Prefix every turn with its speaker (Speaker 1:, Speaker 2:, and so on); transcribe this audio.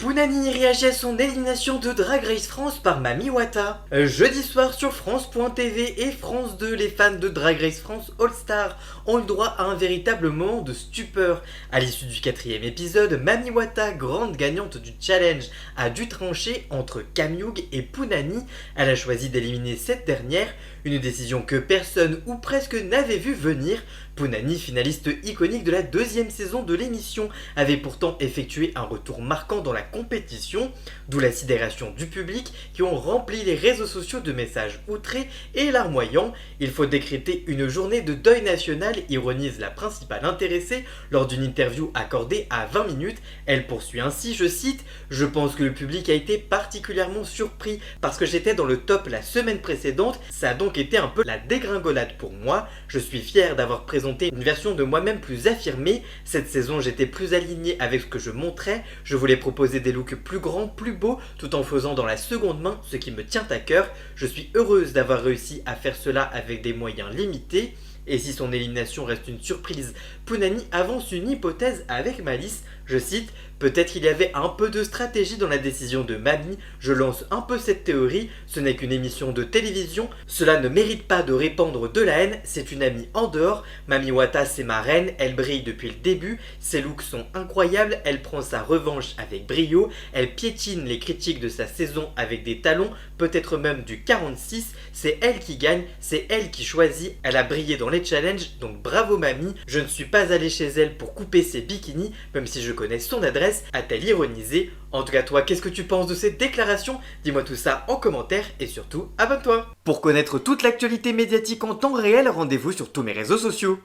Speaker 1: Pounani réagit à son élimination de Drag Race France par Mami Wata. Jeudi soir sur France.tv et France 2, les fans de Drag Race France All Star ont eu droit à un véritable moment de stupeur. À l'issue du 4e épisode, Mami Wata, grande gagnante du challenge, a dû trancher entre Kamyug et Pounani. Elle a choisi d'éliminer cette dernière, une décision que personne ou presque n'avait vu venir. Pounani, finaliste iconique de la 2e saison de l'émission, avait pourtant effectué un retour marquant dans la compétition, d'où la sidération du public qui ont rempli les réseaux sociaux de messages outrés et larmoyants. Il faut décréter une journée de deuil national, ironise la principale intéressée lors d'une interview accordée à 20 minutes. Elle poursuit ainsi, je cite: « Je pense que le public a été particulièrement surpris parce que j'étais dans le top la semaine précédente, ça a donc été un peu la dégringolade pour moi. Je suis fier d'avoir présenté une version de moi-même plus affirmée. Cette saison, j'étais plus aligné avec ce que je montrais. Je voulais proposer des looks plus grands, plus beaux, tout en faisant dans la seconde main ce qui me tient à cœur. Je suis heureuse d'avoir réussi à faire cela avec des moyens limités. » Et si son élimination reste une surprise, Pounani avance une hypothèse avec malice, je cite: « Peut-être il y avait un peu de stratégie dans la décision de Mami, je lance un peu cette théorie, ce n'est qu'une émission de télévision, cela ne mérite pas de répandre de la haine, c'est une amie en dehors, Mami Wata c'est ma reine, elle brille depuis le début, ses looks sont incroyables, elle prend sa revanche avec brio, elle piétine les critiques de sa saison avec des talons, peut-être même du 46, c'est elle qui gagne, c'est elle qui choisit, elle a brillé dans les challenges, donc bravo Mami, je ne suis pas allé chez elle pour couper ses bikinis, même si je connais son adresse, a-t-elle ironisé. En tout cas toi, qu'est-ce que tu penses de cette déclaration? Dis-moi tout ça en commentaire et surtout abonne-toi. Pour connaître toute l'actualité médiatique en temps réel, rendez-vous sur tous mes réseaux sociaux.